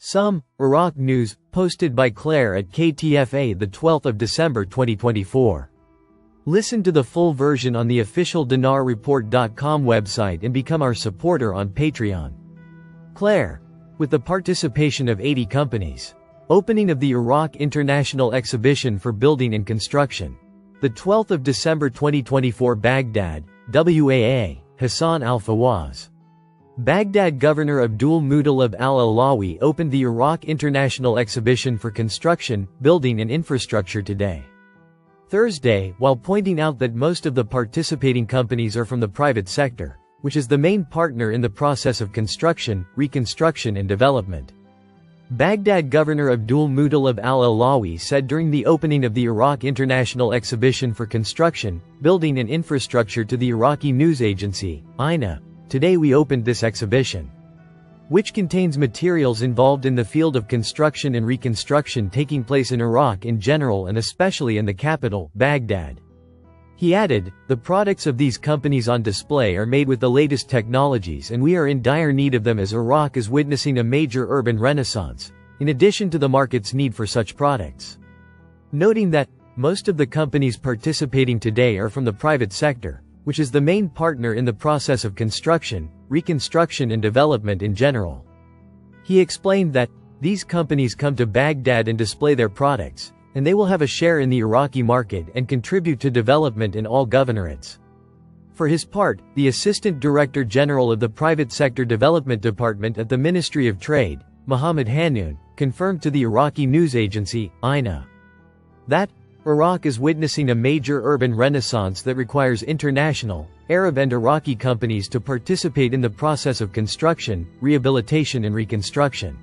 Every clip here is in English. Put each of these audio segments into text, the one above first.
Some Iraq news posted by Clare at KTFA the 12th of December 2024. Listen to the full version on the official dinarreport.com website and become our supporter on Patreon. Clare, with the participation of 80 companies. Opening of the Iraq International Exhibition for Building and Construction. The 12th of December 2024 Baghdad, WAA, Hassan al-Fawaz. Baghdad Governor Abdul Muttalib al-Alawi opened the Iraq International Exhibition for Construction, Building and Infrastructure today, Thursday, while pointing out that most of the participating companies are from the private sector, which is the main partner in the process of construction, reconstruction and development. Baghdad Governor Abdul Muttalib al-Alawi said during the opening of the Iraq International Exhibition for Construction, Building and Infrastructure to the Iraqi news agency, INA, "Today we opened this exhibition, which contains materials involved in the field of construction and reconstruction taking place in Iraq in general and especially in the capital, Baghdad." He added, "The products of these companies on display are made with the latest technologies and we are in dire need of them as Iraq is witnessing a major urban renaissance, in addition to the market's need for such products." Noting that, most of the companies participating today are from the private sector, which is the main partner in the process of construction, reconstruction and development in general. He explained that, these companies come to Baghdad and display their products, and they will have a share in the Iraqi market and contribute to development in all governorates. For his part, the Assistant Director General of the Private Sector Development Department at the Ministry of Trade, Mohammed Hanoun, confirmed to the Iraqi news agency, INA, that Iraq is witnessing a major urban renaissance that requires international, Arab and Iraqi companies to participate in the process of construction, rehabilitation and reconstruction,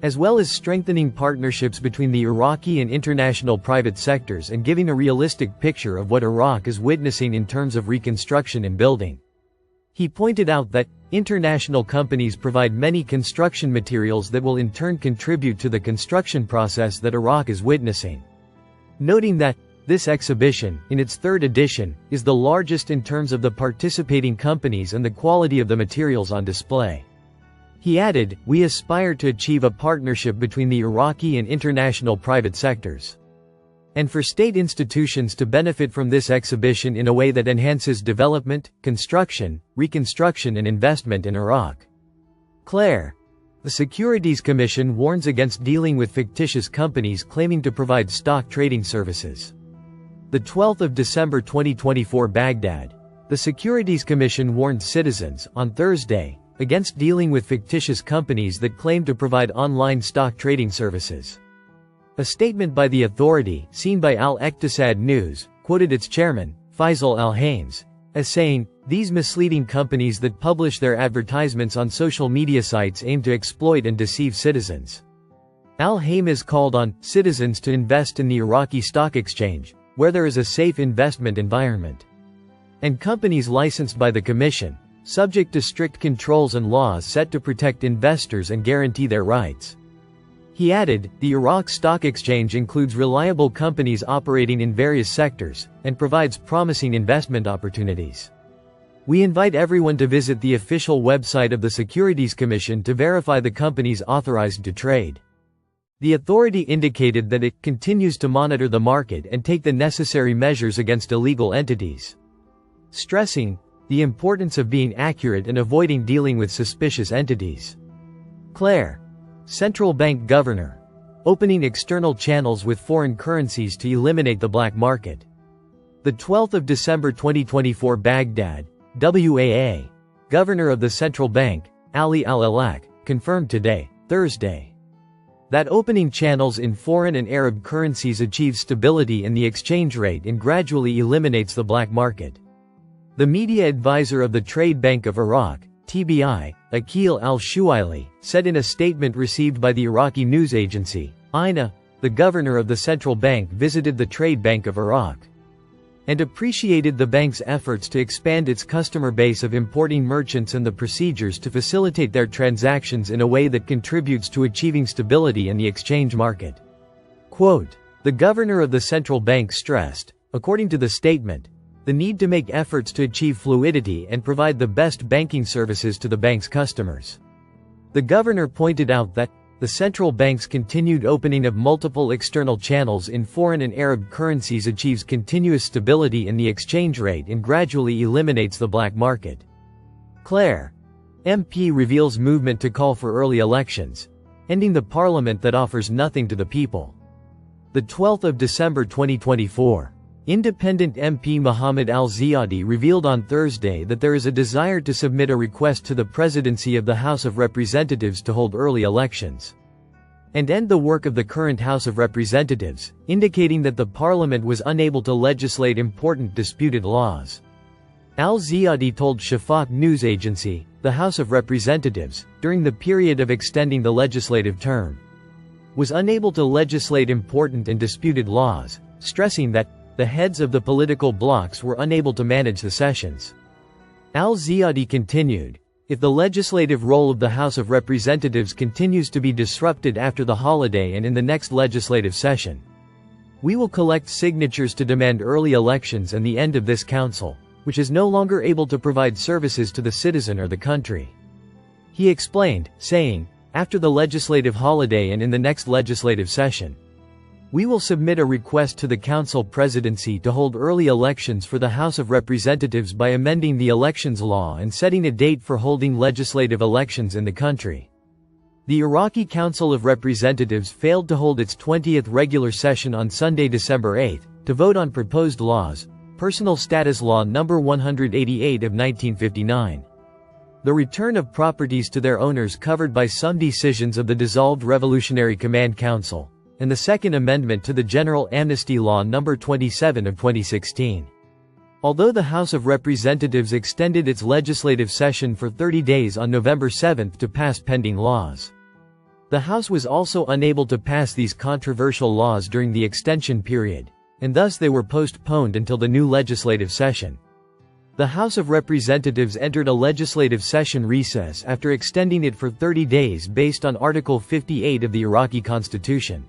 as well as strengthening partnerships between the Iraqi and international private sectors and giving a realistic picture of what Iraq is witnessing in terms of reconstruction and building. He pointed out that, international companies provide many construction materials that will in turn contribute to the construction process that Iraq is witnessing. Noting that, this exhibition, in its third edition, is the largest in terms of the participating companies and the quality of the materials on display. He added, "We aspire to achieve a partnership between the Iraqi and international private sectors, and for state institutions to benefit from this exhibition in a way that enhances development, construction, reconstruction and investment in Iraq." Clare. The Securities Commission warns against dealing with fictitious companies claiming to provide stock trading services. The 12th of December 2024 Baghdad. The Securities Commission warned citizens, on Thursday, against dealing with fictitious companies that claim to provide online stock trading services. A statement by the authority, seen by Al-Iqtisad News, quoted its chairman, Faisal Al-Haims, as saying, "These misleading companies that publish their advertisements on social media sites aim to exploit and deceive citizens." Al-Haims called on citizens to invest in the Iraqi stock exchange, where there is a safe investment environment, and companies licensed by the Commission, subject to strict controls and laws set to protect investors and guarantee their rights. He added, "The Iraq Stock Exchange includes reliable companies operating in various sectors, and provides promising investment opportunities. We invite everyone to visit the official website of the Securities Commission to verify the companies authorized to trade." The authority indicated that it continues to monitor the market and take the necessary measures against illegal entities, stressing the importance of being accurate and avoiding dealing with suspicious entities. Clare. Central Bank Governor. Opening external channels with foreign currencies to eliminate the black market. The 12th of December 2024 Baghdad, WAA. Governor of the Central Bank, Ali Al-Alak, confirmed today, Thursday, that opening channels in foreign and Arab currencies achieves stability in the exchange rate and gradually eliminates the black market. The media advisor of the Trade Bank of Iraq, TBI, Aqil al-Shuaili, said in a statement received by the Iraqi news agency, INA, the governor of the central bank visited the Trade Bank of Iraq and appreciated the bank's efforts to expand its customer base of importing merchants and the procedures to facilitate their transactions in a way that contributes to achieving stability in the exchange market. Quote, "The governor of the central bank stressed, according to the statement, the need to make efforts to achieve fluidity and provide the best banking services to the bank's customers. The governor pointed out that, the central bank's continued opening of multiple external channels in foreign and Arab currencies achieves continuous stability in the exchange rate and gradually eliminates the black market. Clare, MP reveals movement to call for early elections, ending the parliament that offers nothing to the people. The 12th of December 2024. Independent MP Mohammed Al-Ziyadi revealed on Thursday that there is a desire to submit a request to the presidency of the House of Representatives to hold early elections and end the work of the current House of Representatives, indicating that the parliament was unable to legislate important disputed laws. Al-Ziyadi told Shafaq news agency, the House of Representatives, during the period of extending the legislative term, was unable to legislate important and disputed laws, stressing that the heads of the political blocs were unable to manage the sessions. Al-Ziyadi continued, if the legislative role of the House of Representatives continues to be disrupted after the holiday and in the next legislative session, we will collect signatures to demand early elections and the end of this council, which is no longer able to provide services to the citizen or the country. He explained, saying, after the legislative holiday and in the next legislative session, we will submit a request to the Council Presidency to hold early elections for the House of Representatives by amending the elections law and setting a date for holding legislative elections in the country. The Iraqi Council of Representatives failed to hold its 20th regular session on Sunday, December 8, to vote on proposed laws, Personal Status Law No. 188 of 1959. The return of properties to their owners covered by some decisions of the dissolved Revolutionary Command Council, and the Second Amendment to the General Amnesty Law No. 27 of 2016. Although the House of Representatives extended its legislative session for 30 days on November 7 to pass pending laws, the House was also unable to pass these controversial laws during the extension period, and thus they were postponed until the new legislative session. The House of Representatives entered a legislative session recess after extending it for 30 days based on Article 58 of the Iraqi Constitution.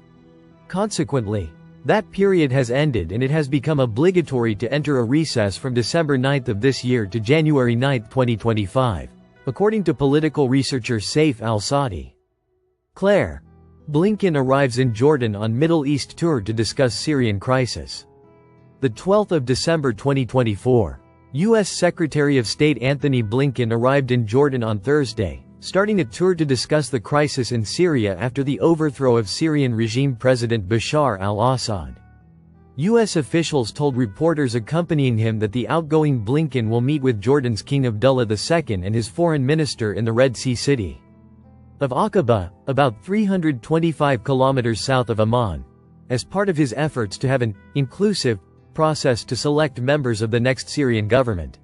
Consequently, that period has ended and it has become obligatory to enter a recess from December 9 of this year to January 9, 2025, according to political researcher Saif al-Saadi. Clare, Blinken arrives in Jordan on Middle East tour to discuss Syrian crisis. The 12th of December 2024. U.S. Secretary of State Anthony Blinken arrived in Jordan on Thursday, starting a tour to discuss the crisis in Syria after the overthrow of Syrian regime President Bashar al-Assad. U.S. officials told reporters accompanying him that the outgoing Blinken will meet with Jordan's King Abdullah II and his foreign minister in the Red Sea city of Aqaba, about 325 kilometers south of Amman, as part of his efforts to have an inclusive process to select members of the next Syrian government.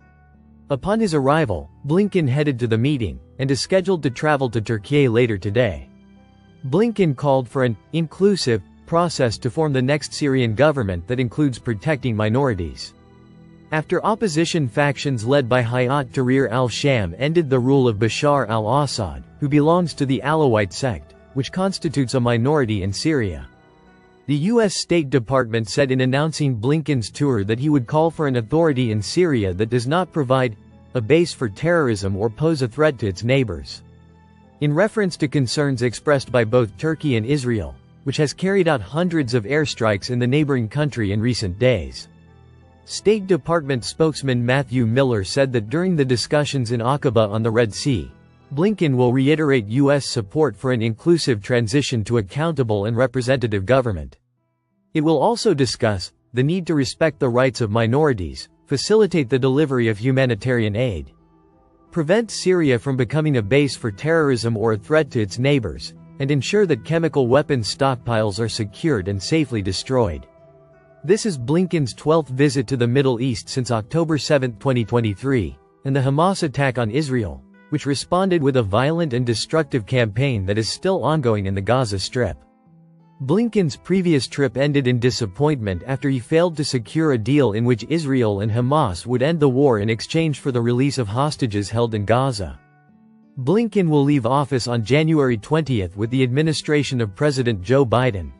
Upon his arrival, Blinken headed to the meeting, and is scheduled to travel to Turkey later today. Blinken called for an inclusive process to form the next Syrian government that includes protecting minorities. After opposition factions led by Hayat Tahrir al-Sham ended the rule of Bashar al-Assad, who belongs to the Alawite sect, which constitutes a minority in Syria. The U.S. State Department said in announcing Blinken's tour that he would call for an authority in Syria that does not provide a base for terrorism or pose a threat to its neighbors. In reference to concerns expressed by both Turkey and Israel, which has carried out hundreds of airstrikes in the neighboring country in recent days. State Department spokesman Matthew Miller said that during the discussions in Aqaba on the Red Sea, Blinken will reiterate U.S. support for an inclusive transition to accountable and representative government. It will also discuss the need to respect the rights of minorities, facilitate the delivery of humanitarian aid, prevent Syria from becoming a base for terrorism or a threat to its neighbors, and ensure that chemical weapons stockpiles are secured and safely destroyed. This is Blinken's 12th visit to the Middle East since October 7, 2023, and the Hamas attack on Israel, which responded with a violent and destructive campaign that is still ongoing in the Gaza Strip. Blinken's previous trip ended in disappointment after he failed to secure a deal in which Israel and Hamas would end the war in exchange for the release of hostages held in Gaza. Blinken will leave office on January 20 with the administration of President Joe Biden.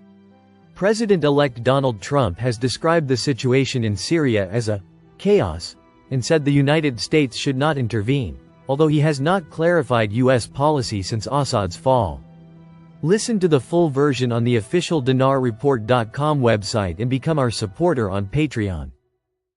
President-elect Donald Trump has described the situation in Syria as a chaos and said the United States should not intervene, although he has not clarified U.S. policy since Assad's fall. Listen to the full version on the official dinarreport.com website and become our supporter on Patreon.